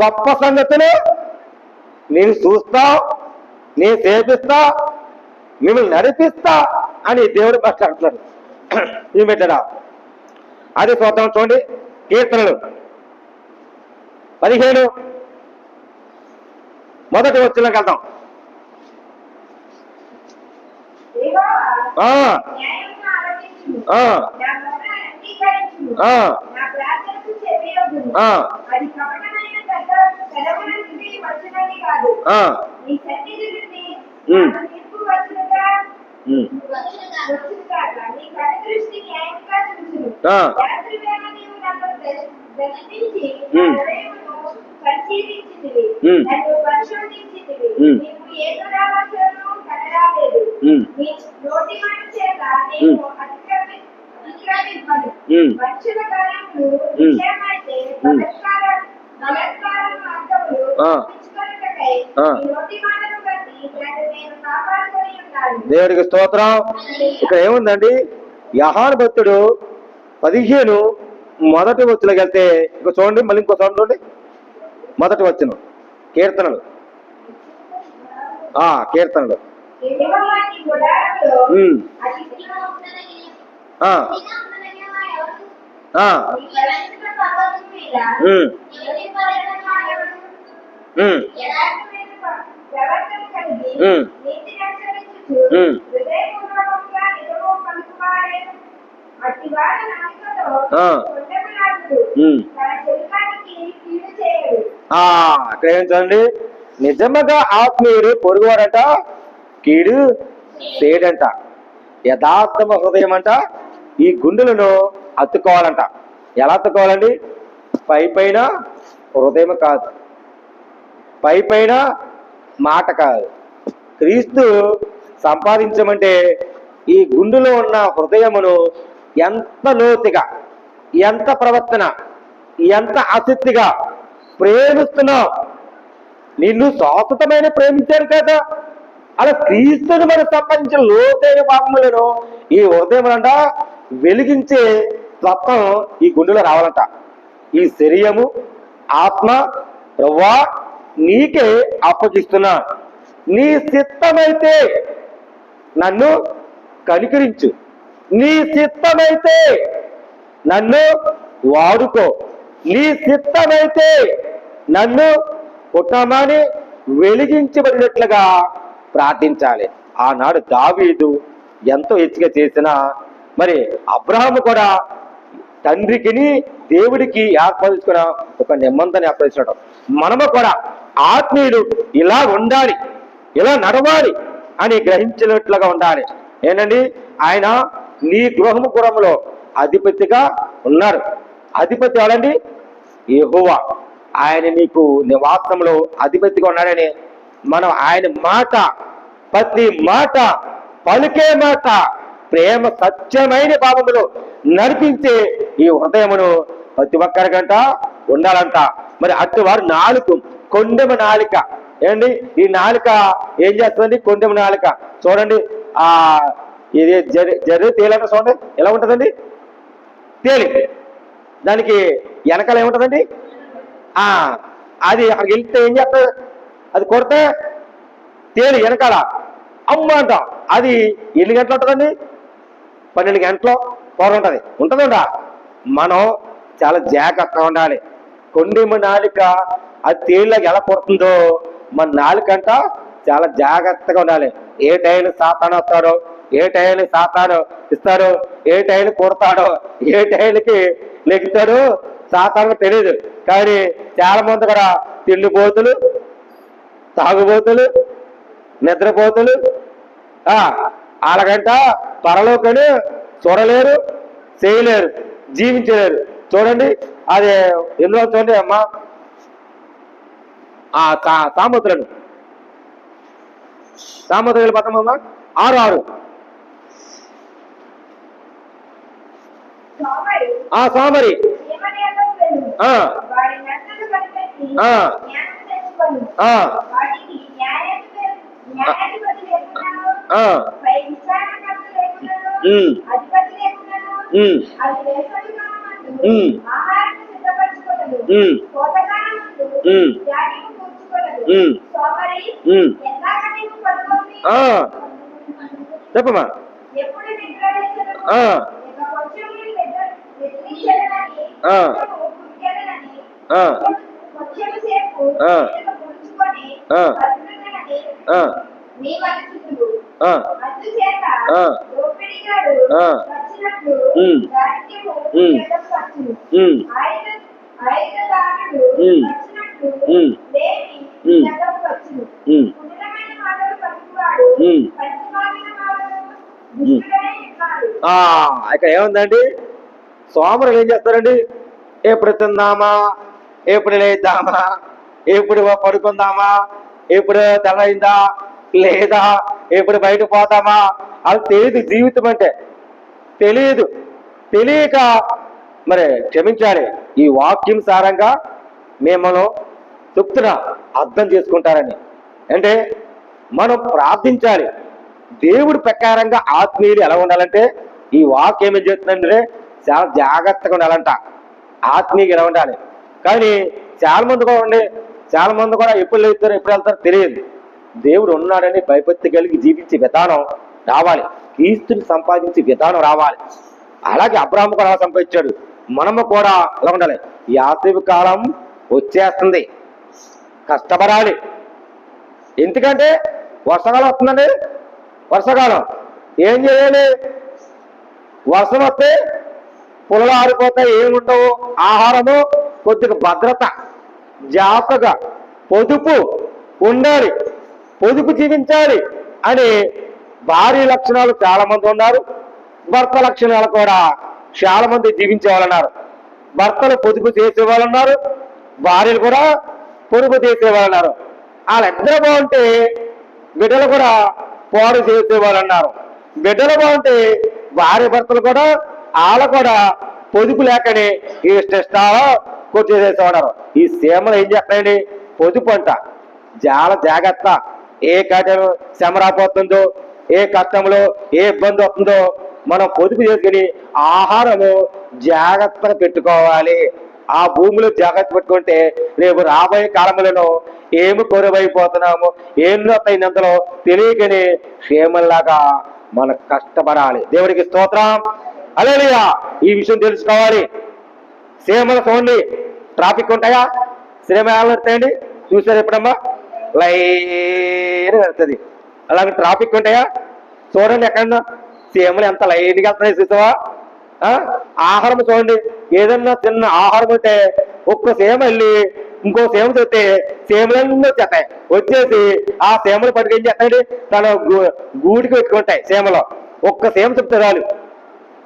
గొప్ప సంగతులు నేను చూస్తా, నేను చేపిస్తా, మిమ్మల్ని నడిపిస్తా అని దేవుడు మాట్లాడుతున్నాడు. ఏమిటడా అది చూద్దాం. చూడండి కీర్తనలు 17 మొదటి వచనంలోకి వెళ్దాం. దేవుడికి స్తోత్రం. ఇక్కడ ఏముందండి, యోహాను భక్తుడు 15 మొదటి వచనంలోకి వెళ్తే ఇక చూడండి, మళ్ళీ ఇంకోసారి చూడండి. మొదటి వచనం కీర్తనలు కీర్తనలు ఇక్కడ ఏంటండి, నిజముగా ఆత్మీయుడు పొరుగువారంట కీడు చేయడంట. యథార్థమ హృదయం అంట ఈ గుండెలను అత్తుకోవాలంట. ఎలా అత్తుకోవాలండి? పైన హృదయం కాదు, పైన మాట కాదు. క్రీస్తు సంపాదించమంటే ఈ గుండెలో ఉన్న హృదయమును ఎంత లోతుగా, ఎంత ప్రవర్తన, ఎంత ఆసక్తిగా ప్రేమిస్తున్నావు. నిన్ను శాశ్వతమైన ప్రేమించారు కదా, అలా క్రీస్తుని మనం సంపాదించిన లోతైన పాపములను ఈ హృదయములంట వెలిగించే తత్వం ఈ గుండెలో రావాలంట. ఈ శరీరము ఆత్మ ప్రభువా నీకే అప్పగిస్తున్నా, నీ చిత్తమైతే నన్ను కనికరించు, నీ చిత్తమైతే నన్ను వాడుకో, నీ చిత్తమైతే నన్ను కుటుంబాన్ని వెలిగించబడినట్లుగా ప్రార్థించాలి. ఆనాడు దావీదు ఎంతో హెచ్చుగా చేసినా మరి అబ్రహాము కూడా తండ్రికిని దేవుడికి ఏర్పరచుకున్న ఒక నిబంధన ఏర్పరచడం. మనము కూడా ఆత్మీయులు ఇలా ఉండాలి, ఇలా నడవాలి అని గ్రహించినట్లుగా ఉండాలి. ఏంటండి, ఆయన నీ గృహములో అధిపతిగా ఉన్నారు. అధిపతి ఎవరండి? యెహోవా. ఆయన నీకు నివాసంలో అధిపతిగా ఉన్నాడని మనం ఆయన మాట, ప్రతి మాట, పలికే మాట ప్రేమ సత్యమైన భావములో నడిపించే ఈ హృదయమును ప్రతి ఒక్కరికంట ఉండాలంట. మరి అటు వారు నాలుక, కొండెమ నాలిక. ఏంటి ఈ నాలుక ఏం చేస్తుందండి? కొండెమ నాలిక చూడండి. ఇది జరి తేలంట చూడండి ఎలా ఉంటుందండి? తేలి. దానికి వెనకాల ఏముంటుందండి? అది అక్కడికి వెళ్తే ఏం చేస్తుంది? అది కొడితే తేలి వెనకాల అమ్మ అంట. అది ఎన్ని గంటలు ఉంటుందండి? 12 గంటలు కూర ఉంటుంది. ఉంటుందా? మనం చాలా జాగ్రత్తగా ఉండాలి. కొండెమ నాలిక అది తేలిలాగా ఎలా కొడుతుందో మన నాలుకంట చాలా జాగ్రత్తగా ఉండాలి. ఏ టైంలో సాతాను వస్తాడో, ఏ టైంలో సాతాను ఇస్తాడో, ఏ టైంలో కొడతాడో, ఏ టైంకి లెగుతాడో సాతాను తెలియదు. కానీ చాలా మంది కూడా తిండిపోతులు, తాగుబోతులు, నిద్రపోతులు అలాగంట పరలోకని చూడలేరు, చేయలేరు, జీవించలేరు. చూడండి అది ఎందులో చూడండి అమ్మా, సామర్థులను సామర్థ్యాలు పట్టమమ్మా 6:6 సోమరి ఉమ్, ధాన్యము కూర్చుకొనదు. ఉమ్, సోమరి ఉమ్. ఎన్నాక నీవు పడుకోండి? ఆ, చెప్పమ్మా. ఎప్పుడు నిద్రలేచెదవు? ఆ, ఇక కొంచెము నిద్రించెదనని, ఆ. కొంచెము కుడికెదనని, ఆ. కొంచెము సేపు ఆ. నీడను పులుచుకొని ఆ. బతుకుదునని ఆ, నీవనుచుందువు. ఆ, అందుచేత ఆ. దోపిడిగాడు ఆ. వచ్చినట్లు ఉమ్. దారిద్ర్యము ఉమ్. ఎద్దకు వచ్చును. ఉమ్, ఆయుధదారుడు ఉమ్. వచ్చినట్లు ఉమ్. లేమి ఉమ్. ఎద్దకు వచ్చును. ఉమ్, కుటిలమైన మాటలు పలుకువాడు ఉమ్. పచ్చిమాలిన మాటలు దుష్టుడై ఉన్నాడు. ఇక్కడ ఏముందండి? సోమరులు ఏం చేస్తారండి? ఎప్పుడు తిందామా, ఎప్పుడు లేద్దామా, ఎప్పుడు పడుకుందామా, ఎప్పుడు తెల్లయిందా లేదా, ఎప్పుడు బయట పోతామా, అది తెలియదు. జీవితం అంటే తెలియదు. తెలియక మరి క్షమించాలి. ఈ వాక్యం సారంగా మిమ్మల్ని చెప్తున్నా, అర్థం చేసుకుంటారని. అంటే మనం ప్రార్థించాలి. దేవుడి ప్రకారంగా ఆత్మీయులు ఎలా ఉండాలంటే, ఈ వాక్యం ఏం చేస్తుందంటే చాలా జాగ్రత్తగా ఉండాలంట. ఆత్మీయులు ఎలా ఉండాలి. కానీ చాలా మంది కూడా చాలా మంది కూడా ఎప్పుడు వెళ్తారో ఎప్పుడు వెళ్తారో తెలియదు. దేవుడు ఉన్నాడని భయభక్తి కలిగి జీవించే విధానం రావాలి. క్రీస్తుని సంపాదించే విధానం రావాలి. అలాగే అబ్రాహాము కూడా అలా సంపాదించాడు. మనము కూడా అలా ఉండాలి. ఈ ఆశ్రయ కాలం వచ్చేస్తుంది, కష్టపడాలి. ఎందుకంటే వర్షాకాలం వస్తుందండి. వర్షాకాలం ఏం చేయాలి? వర్షం వస్తే పొలాలు ఆరిపోతాయి, ఏముండవు. ఆహారము, కొద్దిగా భద్రత, జాగ్రత్తగా పొదుపు ఉండాలి, పొదుపు జీవించాలి అని భార్య లక్షణాలు చాలా మంది ఉన్నారు. భర్త లక్షణాలు కూడా చాలా మంది జీవించే వాళ్ళు ఉన్నారు. భర్తలు పొదుపు చేసే వాళ్ళు ఉన్నారు, భార్యలు కూడా పొదుపు చేసే వాళ్ళు ఉన్నారు. వాళ్ళిద్దరు బాగుంటే బిడ్డలు కూడా పాడు చేసే వాళ్ళు ఉన్నారు. బిడ్డలు బాగుంటే భార్య భర్తలు కూడా వాళ్ళ కూడా పొదుపు లేకని ఈ ఇష్టాలో కొట్టేసేస్తూ ఉన్నారు. ఈ సీమలు ఏం చేస్తాయండి? పొదుపు అంట. చాలా జాగ్రత్త. ఏ కష్టం శ్రమ రాపోతుందో, ఏ కష్టంలో ఏ ఇబ్బంది వస్తుందో మనం పొదుపు చేసుకుని ఆహారము జాగ్రత్తగా పెట్టుకోవాలి. ఆ భూమిలో జాగ్రత్త పెట్టుకుంటే రేపు రాబోయే కాలంలో ఏమి కొరవైపోతున్నాము, ఏం అయినంతలో తెలియకని క్షేమంలాగా మనం కష్టపడాలి. దేవుడికి స్తోత్రం. హల్లెలూయా. ఈ విషయం తెలుసుకోవాలి. సీమలు చూడండి, ట్రాఫిక్ ఉంటాయా? శ్రమ ఎలా నడుతాయండి? చూసారు ఎప్పుడమ్మా? లైన్ వెళ్తుంది. అలాగే ట్రాఫిక్ ఉంటాయా? చూడండి ఎక్కడన్నా సీమలు ఎంత లైన్గా వెళ్తున్నాయి చూసావా? ఆహారం చూడండి, ఏదన్నా చిన్న ఆహారం ఉంటే ఒక్క సీమ వెళ్ళి ఇంకో సీమ చూస్తే సీమలన్నీ వచ్చేస్తాయి. వచ్చేసి ఆ సీమలు పట్టుకు ఏం చేస్తాయండి? తన గూడికి పెట్టుకుంటాయి. సీమలో ఒక్క సీమ చెప్తే చాలు.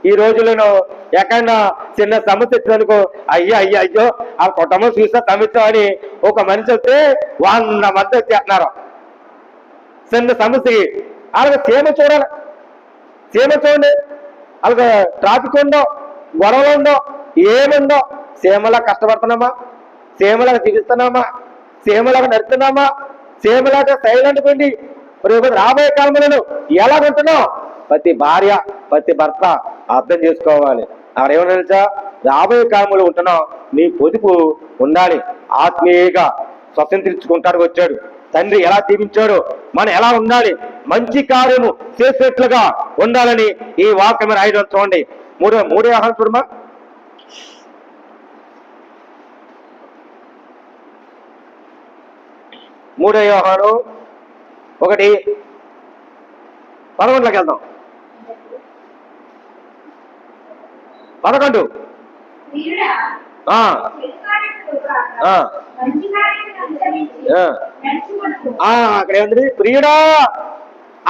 ఈ రోజుల్లో ఎక్కడన్నా చిన్న సమస్య వచ్చినందుకో అయ్యో ఆ కుటుంబం చూసా సమస్య అని ఒక మనిషి వస్తే 100 మంది వచ్చేస్తున్నారు చిన్న సమస్యకి. అలాగే సీమ చూడాలి. సీమ చూడండి, అలాగే ట్రాఫిక్ ఉందో, గొడవలు ఉందో, ఏముందో, సీమలా కష్టపడుతున్నామా, సీమలాగా జీవిస్తున్నామా, సీమలాగా నడుస్తున్నామా, సీమలాగా సైలెంట్ పోయింది. రేపు రాబోయే కాలంలో ఎలాగుంటున్నావు ప్రతి భార్య ప్రతి భర్త అర్థం చేసుకోవాలి. ఎవరేమన్నా తెలుసా? రాబోయే కాలంలో ఉంటున్నాం, నీ పొదుపు ఉండాలి. ఆత్మీయంగా స్వతంత్రించుకుంటాడు వచ్చాడు. తండ్రి ఎలా జీవించాడో మనం ఎలా ఉండాలి, మంచి కార్యము చేసేట్లుగా ఉండాలని ఈ వాక్యం రాయడం చూడండి. మూడో యోహాను చూడమా. 3 యోహాను 1:11 వెళ్దాం. 11. అక్కడ ఏముంది? ప్రియుడా,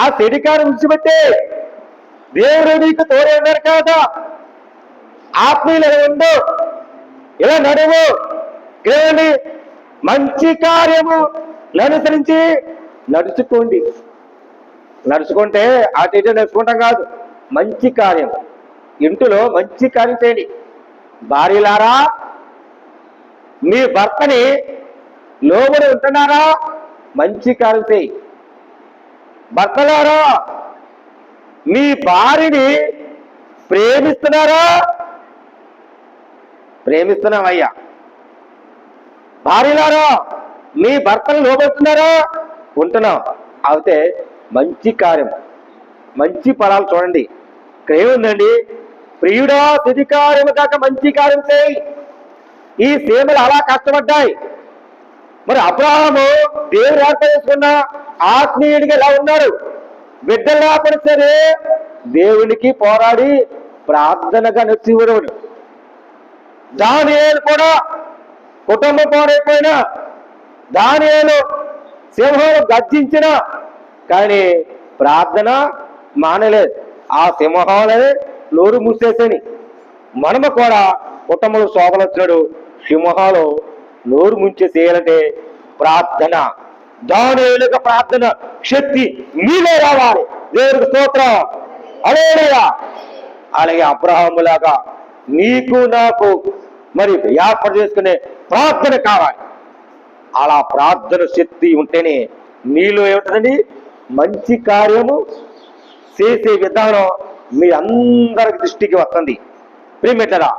ఆ చెడికారం విడిచిపెట్టే దేవుడు నీకు తోడే ఉన్నారు కదా. ఆత్మీయులు ఎలా ఉండు, ఇలా నడువు. ఏమండి? మంచి కార్యము అనుసరించి నడుచుకోండి. నడుచుకుంటే అటు ఇటు నడుచుకుంటాం కాదు, మంచి కార్యం. ఇంటిలో మంచి కార్యం చేయండి. భార్యలారా, మీ భర్తని లోబడి ఉంటున్నారా? మంచి కార్యం చేయి. భర్తలారా, మీ భార్యని ప్రేమిస్తున్నారా? ప్రేమిస్తున్నామయ్యా. భార్యలారా మీ భర్తలు లోబడుతున్నారా? ఉంటున్నాం. అయితే మంచి కార్యం, మంచి ఫలాలు చూడండి. ఇక్కడ ఏముందండి? ప్రియుడా తుది కార్యము కాక మంచి కార్యం చేయి. ఈ సేమలు అలా కష్టపడ్డాయి. మరి అబ్రాహాము దేవుడు ఏర్పాటు చేసుకున్న ఆత్మీయుడిగా ఎలా ఉన్నారు? బిడ్డలు రాకుండా సరే దేవునికి పోరాడి ప్రార్థనగా నడిచివడు. దానియేలు కూడా కుటుంబం పాడైపోయినా, దానియేలు సింహాలు గర్జించిన కానీ ప్రార్థన మానలేదు. ఆ సింహాలే నోరు మూసేసని మనము కూడా కుటుంబంలో శోభనొచ్చినాడు. సింహాలు నోరు ముంచేసేయాలంటే ప్రార్థన, దానియేలుగా ప్రార్థన శక్తి మీలో రావాలి. దేవుడికి స్తోత్రం. హల్లెలూయా. అలాగే అబ్రహాములాగా నీకు నాకు మరి ఏర్పాటు చేసుకునే ప్రార్థన కావాలి. అలా ప్రార్థన శక్తి ఉంటేనే నీలో ఏమిటండి? మంచి కార్యము చేసే విధానం మీ అందరి దృష్టికి వస్తుంది. ప్రియమిత్రులారా,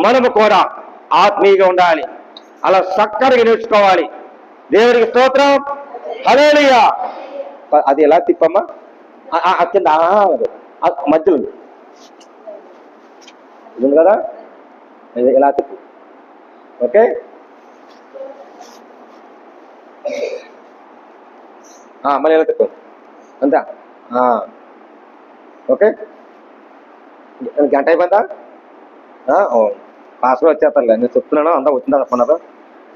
మనము కూడా ఆత్మీయంగా ఉండాలి. అలా చక్కగా నేర్చుకోవాలి. దేవుడికి స్తోత్రం. హల్లెలూయా. అది ఎలా తిప్పమ్మా? కింద మధ్యలో ఉంది కదా, ఎలా తిప్పు. ఓకే, మళ్ళీ ఎలా తిప్పు అంతా. ఓకే, గంట అయిపోయిందా? పాస్వర్డ్ వచ్చేస్తాను. నేను చెప్తున్నాను, అంతా వచ్చిందా తప్పన్నదా?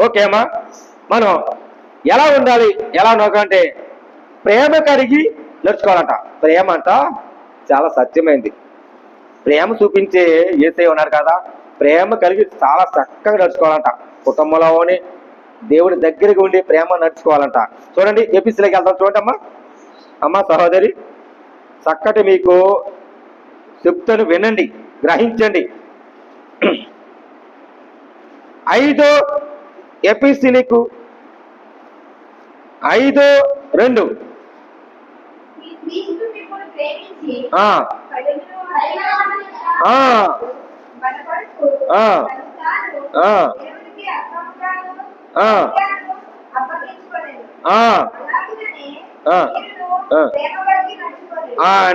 ఓకే అమ్మా, మనం ఎలా ఉండాలి, ఎలా నోకంటే ప్రేమ కలిగి నడుచుకోవాలంట. ప్రేమ అంట చాలా సత్యమైంది. ప్రేమ చూపించే యేసయ్య ఉన్నారు కదా, ప్రేమ కలిగి చాలా చక్కగా నడుచుకోవాలంట. కుటుంబంలోని దేవుడి దగ్గరికి ఉండి ప్రేమ నడుచుకోవాలంట. చూడండి, ఎపిసిలోకి వెళ్తాం. చూడండి అమ్మా, అమ్మ సహోదరి, చక్కటి మీకు చెప్తాను, వినండి, గ్రహించండి. 5 ఎపిసిలకు 5:2.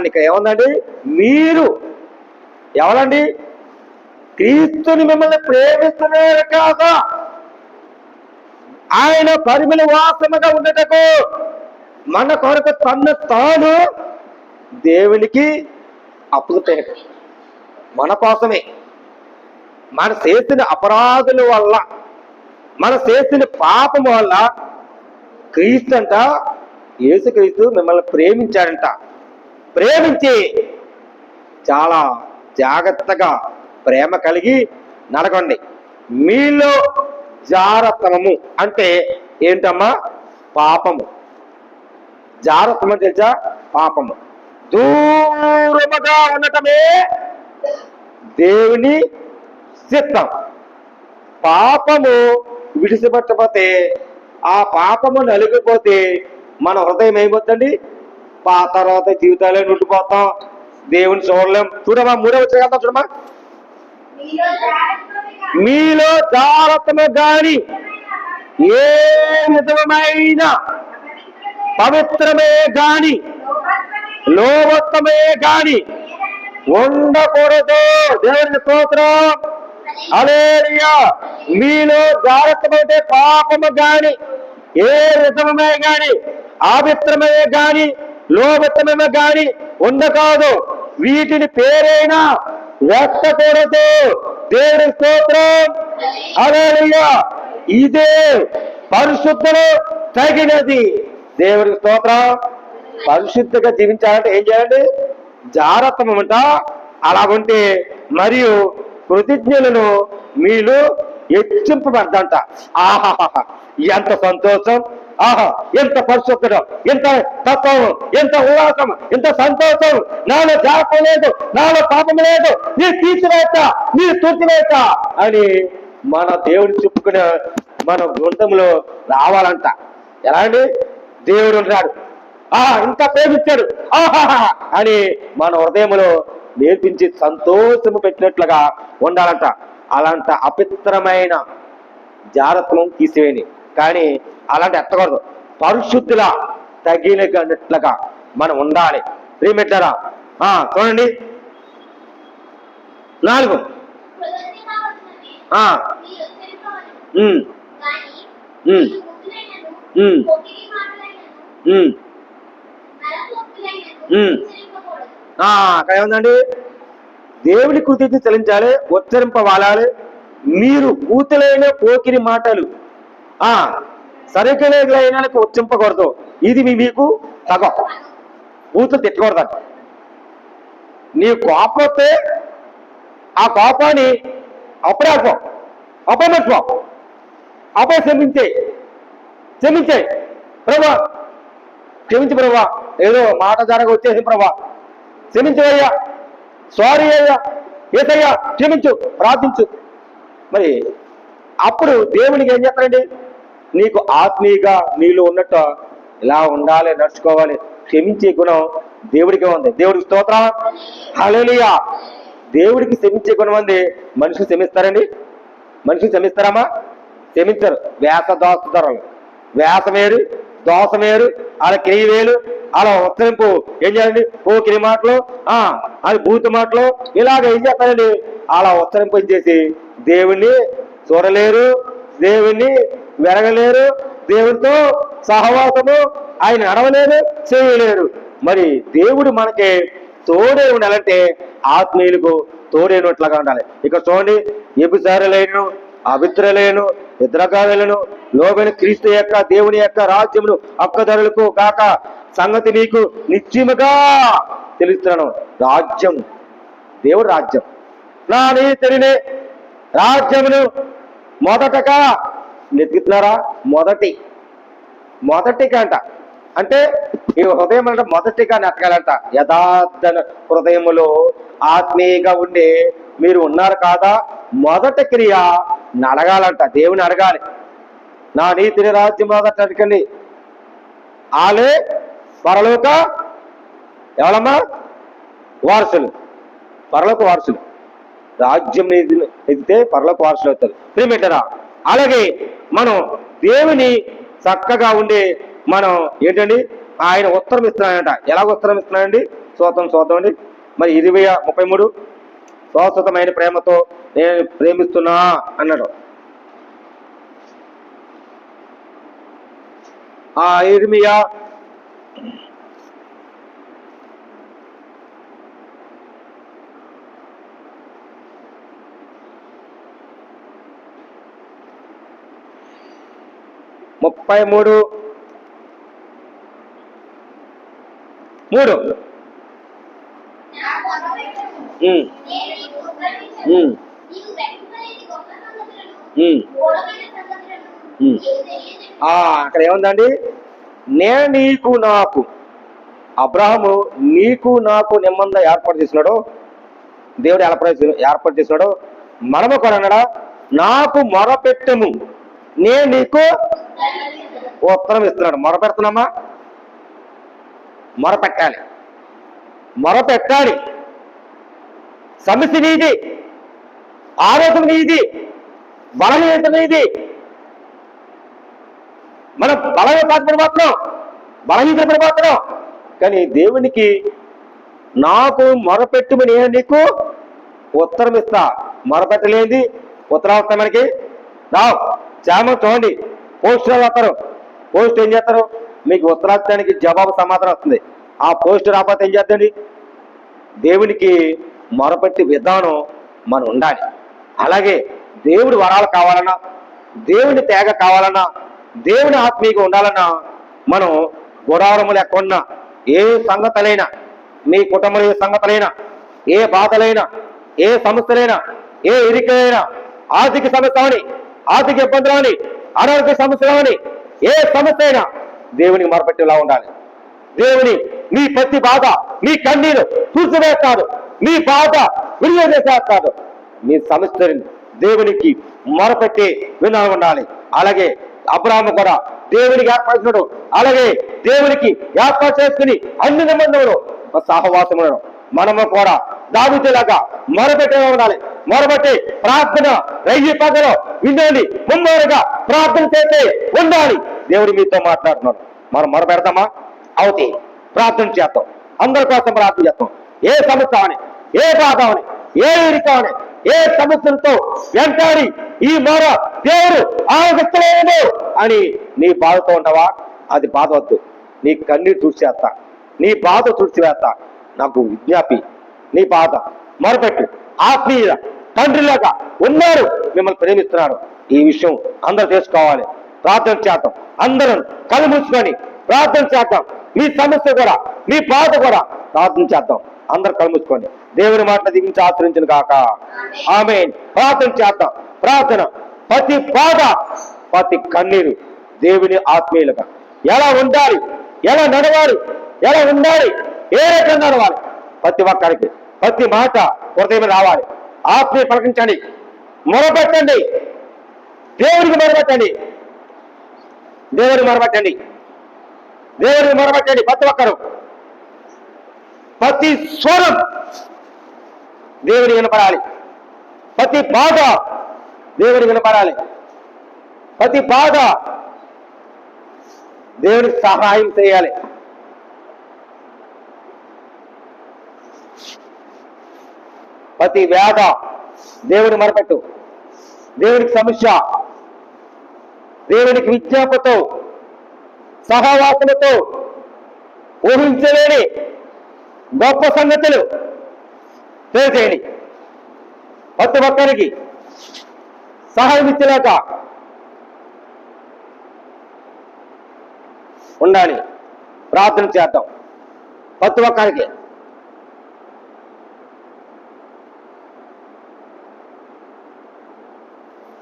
ఇక్కడ ఏముందండి? మీరు ఎవరండి? క్రీస్తుని మిమ్మల్ని ప్రేమిస్తున్నారు కాదా, ఆయన పరిమళ వాసనగా ఉండటకు మన కొరకు తన్ను తాను దేవునికి అప్పుతాడు. మన కోసమే, మన చేసిన అపరాధుల వల్ల, మన చేసిన పాపం వల్ల క్రీస్తు అంట, యేసుక్రీస్తు మిమ్మల్ని ప్రేమించాడంట. ప్రేమించి చాలా జాగ్రత్తగా ప్రేమ కలిగి నడకండి. మీలో జారత్వము అంటే ఏంటమ్మా? పాపము. జారత్వం తెలుసా? పాపము. దూరముగా ఉండటమే దేవుని చిత్తం. పాపము విడిచిపెట్టకపోతే, ఆ పాపము నలిగిపోతే మన హృదయం ఏమవుతుందండి? తర్వాత జీవితాలే నుండిపోతాం, దేవుని చూడలేం. చూడమా, 3వ వచనం చూడమా. మీలో జాగ్రత్తము గాని ఏ విధమైన పవిత్రమే గాని లోభత్వమే గాని ఉండకూడదు. దేవుని స్తోత్రం. హల్లెలూయా. మీలో జాగ్రత్తమైతే పాపము గాని ఏ విధమే గాని అపవిత్రమే గాని లోభత్వమే గాని ఉండకాదు. వీటిని పేరైనా వెత్తకూడదు. దేవుని స్తోత్రం. హల్లెలూయా. ఇదే పరిశుద్ధులు తగినది. దేవుని స్తోత్రం. పరిశుద్ధంగా జీవించాలంటే ఏం చేయాలండి? జాగ్రత్త అంట. అలాగుంటే మరియు కృతజ్ఞులను మీలో హెచ్చింపబడ్డంట. ఆహాహా, ఎంత సంతోషం! ఆహా, ఎంత పరిశుద్ధం, ఎంత తత్వం, ఎంత ఉల్లాసం, ఎంత సంతోషం! నాలో జాగ్రత్త లేదు, నాలో పాపం లేదు, మీరు తీసివేత, మీరు తుడిచివేత అని మన దేవుడు చెప్పుకునే మన గ్రంథంలో రావాలంట. ఎలా అండి? దేవుడు ఉన్నాడు, ఇంత ప్రేమించాడు ఆహాహా అని మన హృదయంలో నేర్పించి సంతోషము పెట్టినట్లుగా ఉండాలంట. అలాంటి అపవిత్రమైన జారత్వం తీసివేయండి. కానీ అలాంటి ఎత్తకూడదు. పరిశుద్ధుల తగినట్లుగా మనం ఉండాలి. ప్రియమిట్టారా, చూడండి 4. అక్కడ ఏముందండి? దేవుని కృతికి చెల్లించాలి, ఉచ్చరింపవాలాలి. మీరు కూతులైన పోకిరి మాటలు సరికలైన ఉచ్చరింపకూడదు. ఇది మీకు తగ. కూతురు తిట్టకూడదు. నీ కోపం వస్తే ఆ కోపాన్ని అప్పుడే అప్పమర్చిపో, అప్పుడే క్షమించే ప్రభా, క్షమించు ప్రభా, ఏదో మాట జరగ వచ్చేసి ప్రభా, క్షమించవయ్యా, సారీ అయ్యా, ఏసయ్యా క్షమించు, ప్రార్థించు. మరి అప్పుడు దేవునికి ఏం చేస్తారండి? నీకు ఆత్మీయంగా నీలో ఉన్నట్టు ఇలా ఉండాలి, నడుచుకోవాలి. క్షమించే గుణం దేవుడికే ఉంది. దేవుడికి స్తోత్రం, హల్లెలూయా. దేవుడికి క్షమించే గుణం ఉంది. మనుషులు క్షమిస్తారండి? మనుషులు క్షమిస్తారమ్మా? క్షమించరు. దోసధరలు, వేస వేరు, దోస వేరు, అలా క్రియ వేలు, అలా ఉత్తరింపు ఏం చేయాలండి? పోకిరి మాటలు, అది బూతు మాటలు, ఇలాగ ఏం చేస్తారండి? అలా ఉత్తరింపు చేసి దేవుణ్ణి చూడలేరు, దేవుణ్ణి వెరగలేరు, దేవుడితో సహవాసము ఆయన నడవలేరు, చేయలేరు. మరి దేవుడు మనకి తోడే ఉండాలంటే ఆత్మీయులకు తోడేనట్లుగా ఉండాలి. ఇక చూడండి, వ్యభిచారులైనను, అభిత్రులైనను, నిద్రకారులను, లోబైన క్రీస్తు యొక్క దేవుని యొక్క రాజ్యమును హక్కుదారులకు కాక సంగతి నీకు నిశ్చయముగా తెలుస్తున్నాను. రాజ్యం, దేవుడు రాజ్యం. నా నీతినే రాజ్యమును మొదటగా నెతుకుతున్నారా? మొదటిగా అంట. అంటే ఈ హృదయం అంటే మొదటిగా నెతకాలంట. యథార్థ హృదయములో ఆత్మీయంగా ఉండి మీరు ఉన్నారు కాదా, మొదటి క్రియ అడగాలంట. దేవుని అడగాలి. నా నీతిని రాజ్యం మొదట అడగండి, ఆలే పరలోక ఎవరమ్మా? వారసులు, పరలోక వారసులు. రాజ్యం ఎదిగితే పరలోక వారసులు అవుతారు. ప్రియమిట్టారా, అలాగే మనం దేవుని చక్కగా ఉండి మనం ఏంటండి? ఆయన ఉత్తరం ఇస్తున్నాడంట. ఎలాగ ఉత్తరం ఇస్తున్నాడండి? చూద్దామండి. మరి 20:33 శాశ్వతమైన ప్రేమతో నేను ప్రేమిస్తున్నా అన్నాడు. ఇర్మియా 33:3 అక్కడ ఏముందండి? నేను నీకు నాకు, అబ్రహాము నీకు నాకు నిబంధన ఏర్పాటు చేసినాడు. దేవుడు ఏర్పాటు చేసినాడు. మనము కూడా అన్నాడా? నాకు మొరపెట్టము, నేను నీకు ఉత్తరం ఇస్తున్నాడు. మొరపెడుతున్నామా? మొరపెట్టాలి. సమస్య నీది, ఆరోగ్యం నీది, బలహీనత నీది. మనం బలహీనపడిపోతున్నాం. కానీ దేవునికి నాకు మొరపెట్టుమని నేను నీకు ఉత్తరం ఇస్తా. మొరపెట్టలేంది ఉత్తరం వస్తా మనకి రావు. చాలా చూడండి, పోస్టులు వస్తారు. పోస్ట్ ఏం చేస్తారు? మీకు ఉత్తరానికి జవాబు సమాధానం వస్తుంది. ఆ పోస్ట్ రాకపోతే ఏం చేద్దండి? దేవునికి మొరపెట్టి విధానం మనం ఉండాలి. అలాగే దేవుడి వరాలు కావాలన్నా, దేవుని తేగ కావాలన్నా, దేవుని ఆత్మీయంగా ఉండాలన్నా మనం గుడారములు ఎక్కడున్నా, ఏ సంగతులైనా, మీ కుటుంబంలో ఏ సంగతులైనా, ఏ బాధలైనా, ఏ సమస్యలైనా, ఏ ఇరికైనా, ఆర్థిక సమస్యలని, ఆర్థిక ఇబ్బందులని, అనారోగ్య సమస్యలని, ఏ సమస్య అయినా దేవునికి మొరపెట్టేలా ఉండాలి. దేవుని మీ ప్రతి బాధ, మీ కన్నీరు చూసివేస్తాడు, మీ బాధ విడిచేసేస్తాడు. మీ సమస్యని దేవునికి మొరపెట్టి వినాలి ఉండాలి. అలాగే అబ్రహాము కూడా దేవునికి ఏర్పరిచినాడు. అలాగే దేవునికి ఏర్పాటు చేసుకుని అన్ని నిబంధనలు సహవాసం ఉండడం. మనము కూడా దావీదులాగా మొరపెట్టేలా ఉండాలి. మొరబట్టి ప్రార్థన రయ్యి పగలు వినండి, ముమ్మరుగా ప్రార్థన చేసి ఉండాలి. దేవుడు మీతో మాట్లాడుతున్నాడు. మనం మొరపెడతామా? అవుతాయి. ప్రార్థన చేస్తాం, అందరి కోసం ప్రార్థన చేస్తాం. ఏ సమస్య అని, ఏ బాధ అని, ఏ ఇరిక అని, ఏ సమస్యలతో వెంటాడి ఈ మొర దేవుడు ఆలకిస్తలేదు అని నీ బాధతో ఉండవా? అది బాధ వద్దు. నీ కన్నీరు తుడిచేస్తా, నీ బాధ తుడిచివేస్తా. నాకు విజ్ఞాపి, నీ బాధ మొరపెట్టు. ఆత్మీయ తండ్రిలాగా ఉన్నారు, మిమ్మల్ని ప్రేమిస్తున్నారు. ఈ విషయం అందరూ తెలుసుకోవాలి. ప్రార్థన చేద్దాం, అందరం కళ్ళు మూసుకొని ప్రార్థన చేద్దాం. మీ సమస్య కూడా, మీ బాధ కూడా ప్రార్థన చేద్దాం. అందరు కళ్ళు మూసుకోండి. దేవుని మాటలు దిగించి ఆచరించిన కాక ఆమేన్. ప్రార్థన చేద్దాం. ప్రార్థన, ప్రతి బాధ, ప్రతి కన్నీరు దేవుని ఆత్మీయులుగా ఎలా ఉండాలి, ఎలా నడవాలి, ఎలా ఉండాలి, ఏ రకంగా నడవాలి, ప్రతి ఒక్కరికి ప్రతి మాట హృదయం రావాలి. ఆత్మీయ పలకించండి, మొరపెట్టండి, దేవుడికి మొరపెట్టండి, దేవుడికి మొరపెట్టండి, దేవుడికి మొరపెట్టండి. ప్రతి ఒక్కరు ప్రతి స్వరం దేవుడి వినపడాలి. ప్రతి బాధ దేవుడి వినపడాలి. ప్రతి బాధ దేవుడికి సహాయం చేయాలి. ప్రతి వేద దేవుడి మొరపెట్టు. దేవుడికి సమస్య, దేవుడికి విజ్ఞాపతో, సహవాసముతో ఊహించలేని గొప్ప సంగతులు తెలియజేయండి. ప్రతి ఒక్కరికి సహాయం ఇచ్చలేక ఉండాలి. ప్రార్థన చేద్దాం. ప్రతి ఒక్కరికి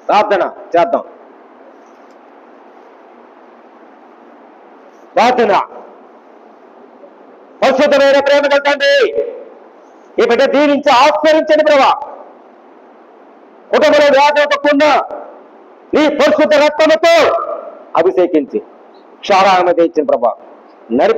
ప్రార్థన చేద్దాం. ప్రార్థన. పరిశుద్ధమైన ప్రేమ కలగండి. ఈ బిడ్డ దీవించి ఆస్వాదించండి ప్రభా. కుటుంబంలో వ్యాధులకుండా నీ పరిశుద్ధ రక్తముతో అభిషేకించి క్షారాన్ని తెచ్చిన ప్రభా.